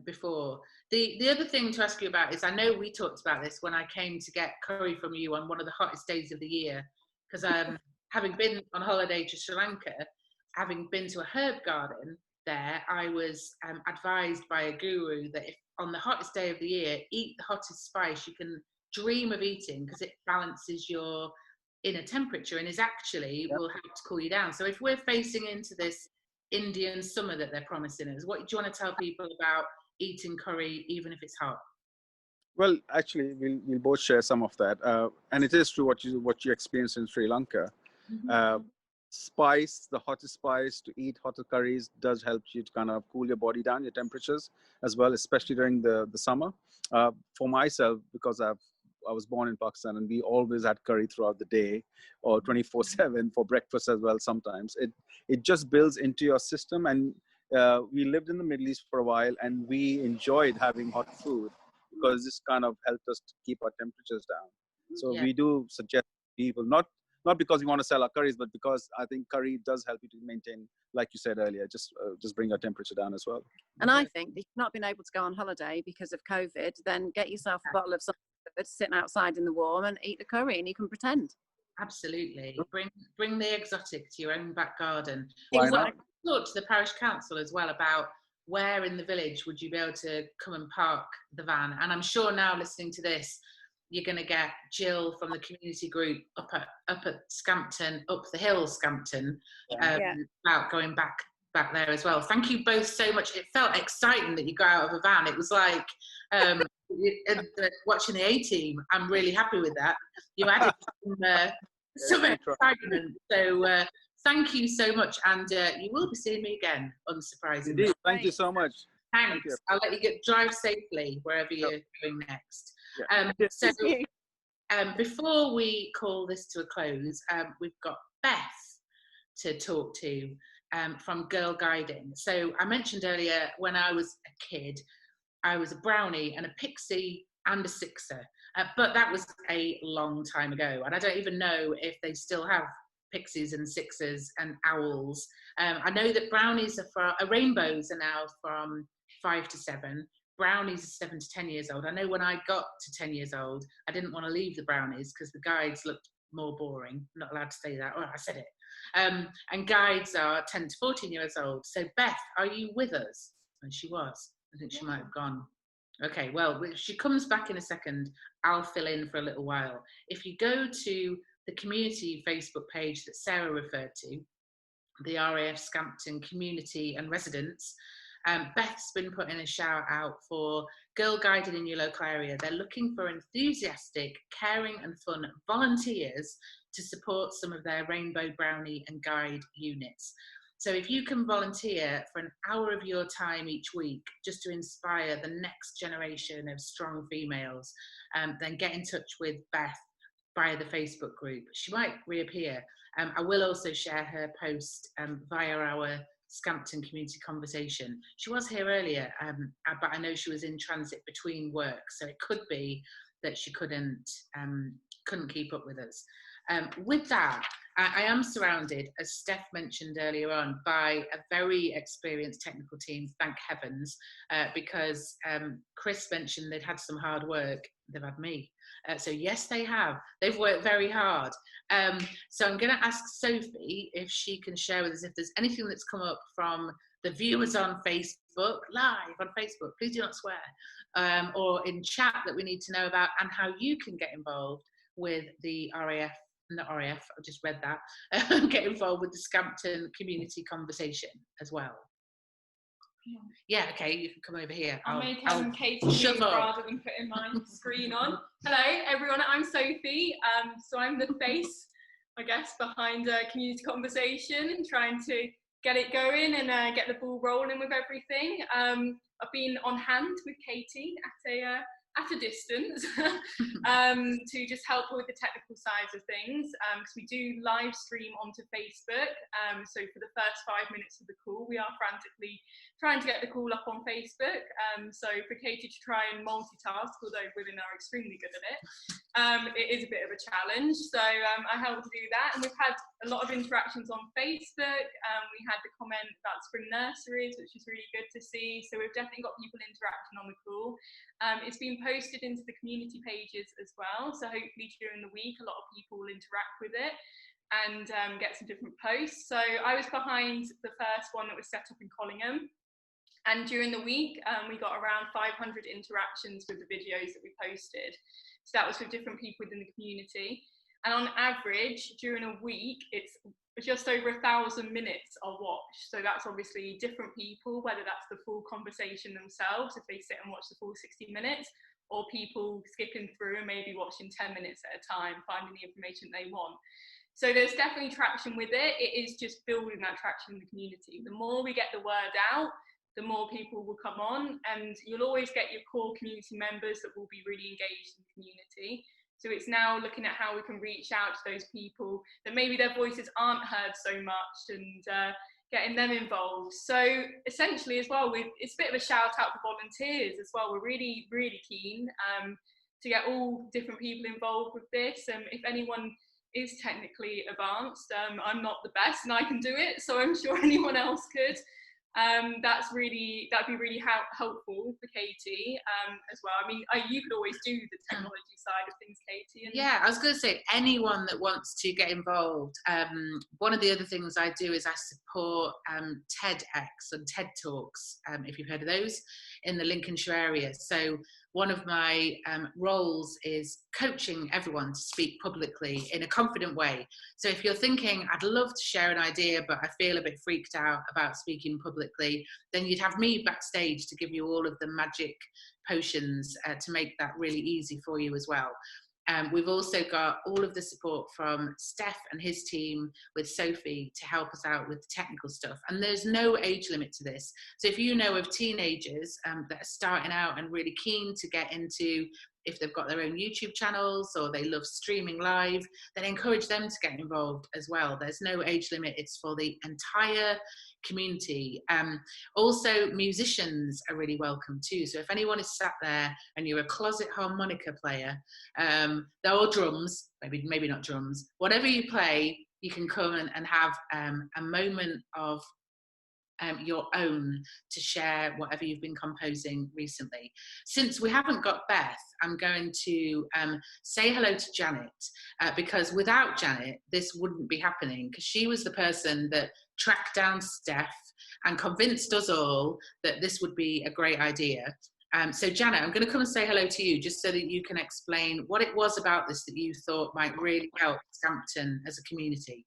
before. The other thing to ask you about is, I know we talked about this when I came to get curry from you on one of the hottest days of the year, because having been on holiday to Sri Lanka, having been to a herb garden there, I was advised by a guru that if on the hottest day of the year, eat the hottest spice you can dream of eating, because it balances your inner temperature and is actually will help to cool you down. So if we're facing into this Indian summer that they're promising us, what do you want to tell people about eating curry even if it's hot? Well, actually, we'll both share some of that, and it is true what you experienced in Sri Lanka. Spice, the hottest spice to eat hotter curries does help you to kind of cool your body down, your temperatures as well, especially during the summer. For myself, because I was born in Pakistan, and we always had curry throughout the day, or 24/7 for breakfast as well. Sometimes it just builds into your system, and we lived in the Middle East for a while, and we enjoyed having hot food because this kind of helped us to keep our temperatures down. So we do suggest people, not because we want to sell our curries, but because I think curry does help you to maintain, like you said earlier, just bring your temperature down as well. And I think if you've not been able to go on holiday because of COVID, then get yourself a bottle of something good, sitting outside in the warm and eat the curry, and you can pretend. Absolutely. Bring the exotic to your own back garden. Why not? I talked to the parish council as well about where in the village would you be able to come and park the van. And I'm sure now listening to this, you're going to get Jill from the community group up at Scampton, up the hill Scampton, about going back there as well. Thank you both so much. It felt exciting that you got out of a van. It was like watching the A-Team. I'm really happy with that. You added some excitement. So thank you so much, and you will be seeing me again, unsurprisingly. Indeed. Thank you so much. Thanks. I'll let you drive safely wherever you're going next. So before we call this to a close, we've got Beth to talk to from Girl Guiding. So I mentioned earlier, when I was a kid, I was a brownie and a pixie and a sixer, but that was a long time ago, and I don't even know if they still have pixies and sixes and owls. I know that brownies rainbows are now from 5 to 7. Brownies are 7 to 10 years old. I know when I got to 10 years old, I didn't want to leave the brownies because the guides looked more boring. I'm not allowed to say that. Oh, I said it. And guides are 10 to 14 years old. So Beth, are you with us? And she was. I think she might have gone. Okay, well, if she comes back in a second, I'll fill in for a little while. If you go to the community Facebook page that Sarah referred to, the RAF Scampton community and residents, Beth's been putting a shout out for Girl Guiding in your local area. They're looking for enthusiastic, caring and fun volunteers to support some of their Rainbow Brownie and Guide units. So if you can volunteer for an hour of your time each week just to inspire the next generation of strong females, then get in touch with Beth via the Facebook group. She might reappear. I will also share her post via our Scampton community conversation. She was here earlier, but I know she was in transit between work, so it could be that she couldn't keep up with us. With that, I am surrounded, as Steph mentioned earlier on, by a very experienced technical team, thank heavens, because Chris mentioned they'd had some hard work. They've had me. So yes, they have. They've worked very hard. So I'm going to ask Sophie if she can share with us if there's anything that's come up from the viewers on Facebook, live on Facebook, please do not swear, or in chat that we need to know about, and how you can get involved with the RAF, not RAF, I just read that, get involved with the Scampton community conversation as well. Yeah, okay, you can come over here. I'll make Katy move rather than putting my screen on. Hello, everyone, I'm Sophie. So I'm the face, I guess, behind community conversation and trying to get it going and get the ball rolling with everything. I've been on hand with Katy at a distance to just help her with the technical sides of things, because we do live stream onto Facebook. So for the first 5 minutes of the call, we are frantically trying to get the call up on Facebook. So for Katy to try and multitask, although women are extremely good at it, it is a bit of a challenge. So I helped do that, and we've had a lot of interactions on Facebook. We had the comment about spring nurseries, which is really good to see. So we've definitely got people interacting on the call. It's been posted into the community pages as well, so hopefully during the week a lot of people will interact with it and get some different posts. So I was behind the first one that was set up in Collingham, and during the week we got around 500 interactions with the videos that we posted. So that was with different people within the community, and on average during a week it's just over 1,000 minutes are watched. So that's obviously different people, whether that's the full conversation themselves, if they sit and watch the full 60 minutes, or people skipping through and maybe watching 10 minutes at a time, finding the information they want. So there's definitely traction with it. It is just building that traction in the community. The more we get the word out, the more people will come on, and you'll always get your core community members that will be really engaged in the community. So it's now looking at how we can reach out to those people that maybe their voices aren't heard so much, and getting them involved. So essentially as well, it's a bit of a shout out for volunteers as well. We're really, really keen to get all different people involved with this. If anyone is technically advanced, I'm not the best and I can do it, so I'm sure anyone else could. That'd be really helpful for Katy as well. I mean, you could always do the technology side of things, Katy. Yeah, I was going to say, anyone that wants to get involved. One of the other things I do is I support TEDx and TED Talks, if you've heard of those, in the Lincolnshire area. So one of my roles is coaching everyone to speak publicly in a confident way. So if you're thinking, I'd love to share an idea, but I feel a bit freaked out about speaking publicly, then you'd have me backstage to give you all of the magic potions to make that really easy for you as well. We've also got all of the support from Steph and his team with Sophie to help us out with the technical stuff. And there's no age limit to this. So if you know of teenagers that are starting out and really keen to get into, if they've got their own YouTube channels or they love streaming live, then encourage them to get involved as well. There's no age limit. It's for the entire community. Also, musicians are really welcome too. So if anyone is sat there and you're a closet harmonica player, or drums, maybe not drums, whatever you play, you can come and have a moment of your own to share whatever you've been composing recently. Since we haven't got Beth, I'm going to say hello to Janet, because without Janet, this wouldn't be happening, because she was the person that tracked down Steph and convinced us all that this would be a great idea. So Janet, I'm going to come and say hello to you, just so that you can explain what it was about this that you thought might really help Scampton as a community.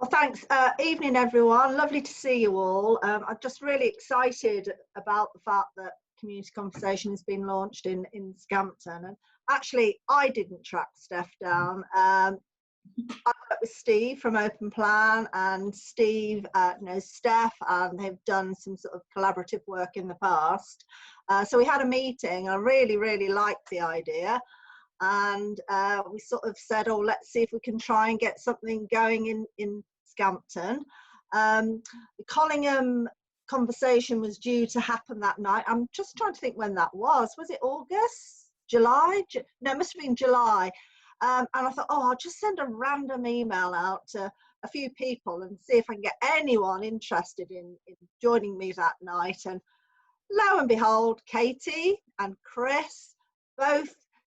Well, thanks. Evening, everyone. Lovely to see you all. I'm just really excited about the fact that Community Conversation has been launched in Scampton. And actually, I didn't track Steph down. I worked with Steve from Open Plan, and Steve knows Steph, and they've done some sort of collaborative work in the past. So we had a meeting. I really, really liked the idea. And we sort of said, oh, let's see if we can try and get something going in Scampton. The Collingham Conversation was due to happen that night. I'm just trying to think when that was. Was it August? July? No, it must have been July. And I thought, oh, I'll just send a random email out to a few people and see if I can get anyone interested in joining me that night. And lo and behold, Katy and Chris both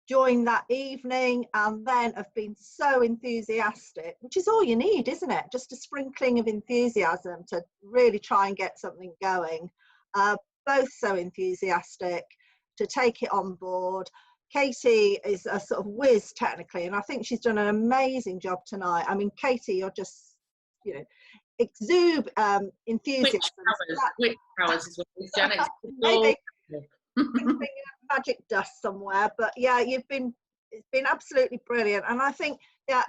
joined that evening, and then have been so enthusiastic, which is all you need, isn't it? Just a sprinkling of enthusiasm to really try and get something going. Both so enthusiastic to take it on board. Katy is a sort of whiz technically, and I think she's done an amazing job tonight. I mean, Katy, you're just, you know, exude enthusiasm. Which powers is what it's Janet. Maybe magic dust somewhere, but yeah, it's been absolutely brilliant. And I think, yeah,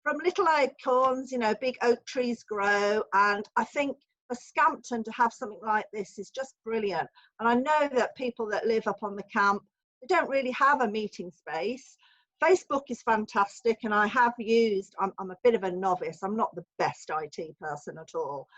from little acorns, you know, big oak trees grow, and I think for Scampton to have something like this is just brilliant. And I know that people that live up on the camp, they don't really have a meeting space. Facebook is fantastic, and I have used, I'm a bit of a novice, I'm not the best IT person at all.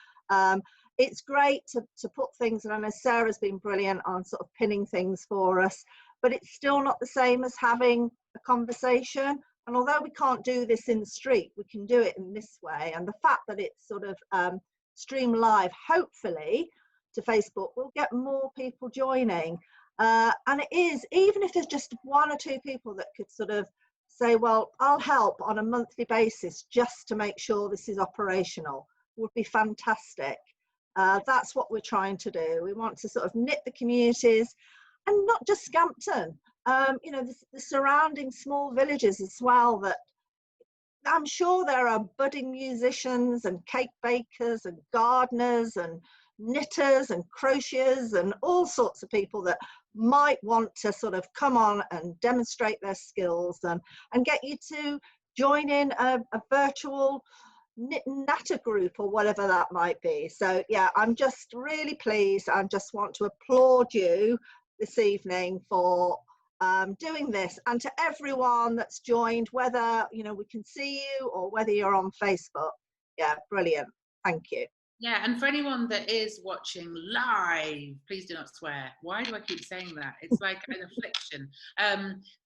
It's great to put things, and I know Sarah's been brilliant on sort of pinning things for us, but it's still not the same as having a conversation. And although we can't do this in the street, we can do it in this way. And the fact that it's sort of stream live, hopefully, to Facebook, will get more people joining. And it is, even if there's just one or two people that could sort of say, well, I'll help on a monthly basis just to make sure this is operational, would be fantastic. That's what we're trying to do. We want to sort of knit the communities, and not just Scampton, you know, the surrounding small villages as well, that I'm sure there are budding musicians and cake bakers and gardeners and knitters and crocheters and all sorts of people that might want to sort of come on and demonstrate their skills and get you to join in a virtual knit and natter group or whatever that might be. So yeah, I'm just really pleased. I just want to applaud you this evening for doing this, and to everyone that's joined, whether, you know, we can see you or whether you're on Facebook. Yeah, brilliant. Thank you. Yeah, and for anyone that is watching live, please do not swear. Why do I keep saying that? It's like an affliction.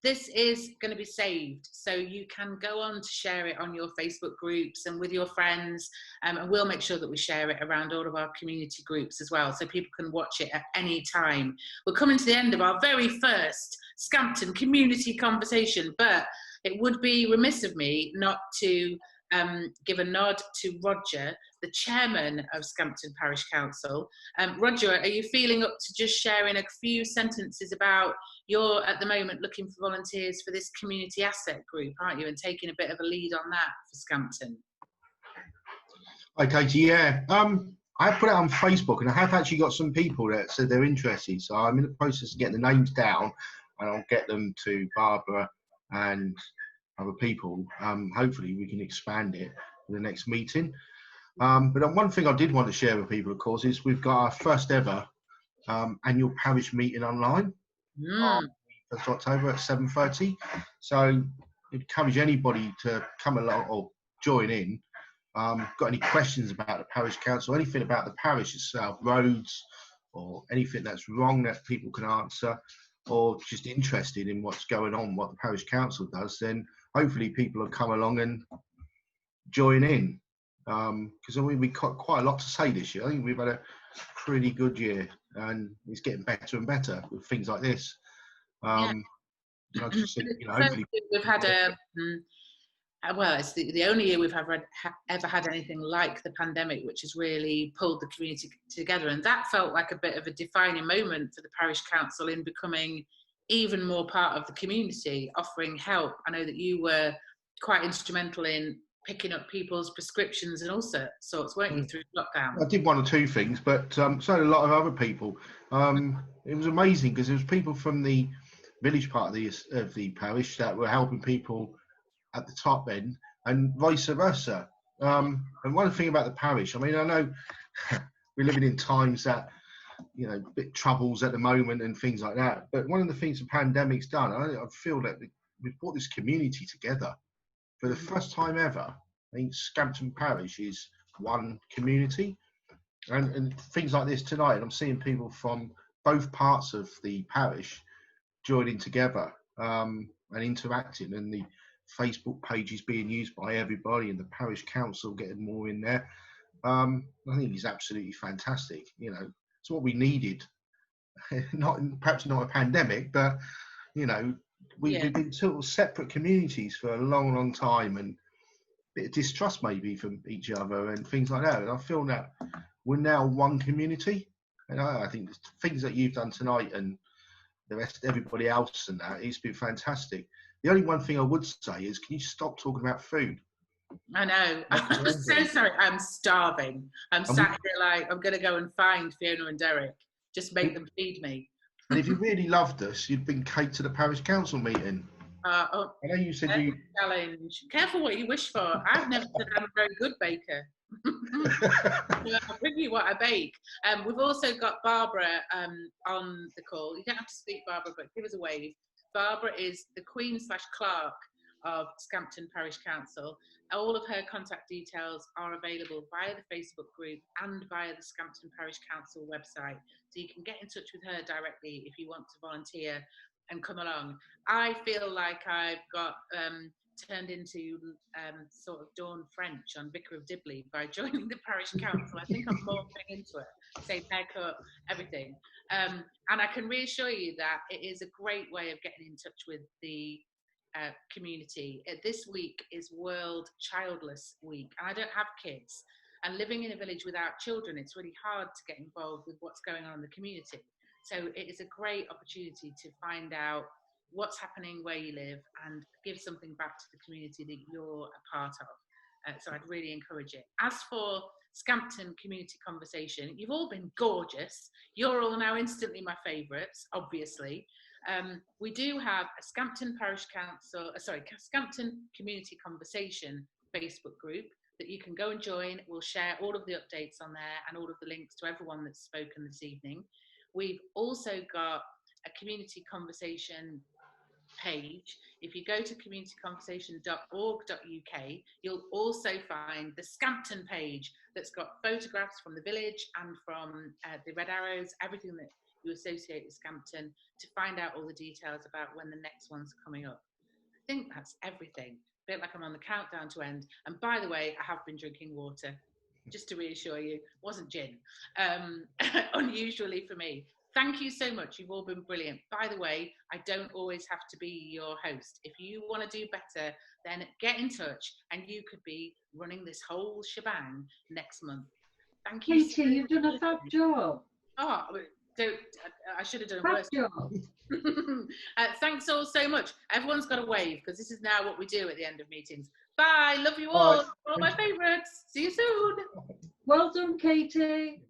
This is going to be saved, so you can go on to share it on your Facebook groups and with your friends, and we'll make sure that we share it around all of our community groups as well, so people can watch it at any time. We're coming to the end of our very first Scampton Community Conversation, but it would be remiss of me not to give a nod to Roger, the chairman of Scampton Parish Council. Roger, are you feeling up to just sharing a few sentences about you're at the moment looking for volunteers for this community asset group, aren't you, and taking a bit of a lead on that for Scampton? Hi, Katy. Yeah, I put it on Facebook, and I have actually got some people that said they're interested. So I'm in the process of getting the names down, and I'll get them to Barbara and other people. Hopefully we can expand it for the next meeting. But one thing I did want to share with people, of course, is we've got our first ever annual parish meeting online on 1st October at 7:30. So I encourage anybody to come along or join in. Got any questions about the parish council, anything about the parish itself, roads, or anything that's wrong that people can answer, or just interested in what's going on, what the parish council does, then hopefully people will come along and join in, because we've got quite a lot to say this year. I think we've had a pretty good year, and it's getting better and better with things like this. Yeah. I just think, hopefully we've had it's the only year we've ever had anything like the pandemic, which has really pulled the community together, and that felt like a bit of a defining moment for the parish council in becoming even more part of the community, offering help. I know that you were quite instrumental in picking up people's prescriptions and all sorts, weren't you, through lockdown? I did one or two things, but so did a lot of other people. It was amazing because there was people from the village part of the parish that were helping people at the top end, and vice versa. And one thing about the parish, I mean, I know we're living in times that, a bit troubles at the moment and things like that, but one of the things the pandemic's done, I feel that we've brought this community together for the first time ever. I think Scampton Parish is one community, and things like this tonight, I'm seeing people from both parts of the parish joining together and interacting, and the Facebook page is being used by everybody, and the parish council getting more in there. I think it's absolutely fantastic. It's what we needed. Perhaps not a pandemic, but we've been sort of separate communities for a long, long time, and a bit of distrust maybe from each other and things like that. And I feel that we're now one community, and I think the things that you've done tonight and the rest, everybody else, and that, it's been fantastic. The only one thing I would say is, can you stop talking about food? I know. I'm so sorry. I'm starving. I'm sat here like I'm going to go and find Fiona and Derek. Just make them feed me. And if you really loved us, you'd bring Kate to the parish council meeting. I know you said you... Challenge. Careful what you wish for. I've never said I'm a very good baker. I'll bring you what I bake. We've also got Barbara on the call. You don't have to speak, Barbara, but give us a wave. Barbara is the Queen/Clerk of Scampton Parish Council. All of her contact details are available via the Facebook group and via the Scampton Parish Council website. So you can get in touch with her directly if you want to volunteer and come along. I feel like I've got turned into sort of Dawn French on Vicar of Dibley by joining the Parish Council. I think I'm morphing into it. Same haircut, everything. And I can reassure you that it is a great way of getting in touch with the community. This week is World Childless Week, and I don't have kids. And living in a village without children, it's really hard to get involved with what's going on in the community. So it is a great opportunity to find out what's happening where you live and give something back to the community that you're a part of. So I'd really encourage it. As for Scampton Community Conversation, you've all been gorgeous. You're all now instantly my favourites, obviously. We do have a Scampton Parish Council, Scampton Community Conversation Facebook group that you can go and join. We'll share all of the updates on there and all of the links to everyone that's spoken this evening. We've also got a community conversation page. If you go to communityconversation.org.uk, you'll also find the Scampton page that's got photographs from the village and from the Red Arrows, everything that you associate with Scampton, to find out all the details about when the next one's coming up. I think that's everything. A bit like I'm on the countdown to end. And by the way, I have been drinking water, just to reassure you. It wasn't gin, unusually for me. Thank you so much. You've all been brilliant. By the way, I don't always have to be your host. If you want to do better, then get in touch and you could be running this whole shebang next month. Thank you. Katy, you've done a fab job. Oh, I should have done Fab worse. job. Thanks all so much. Everyone's got a wave because this is now what we do at the end of meetings. Bye. Love you all. All my favourites. See you soon. Well done, Katy.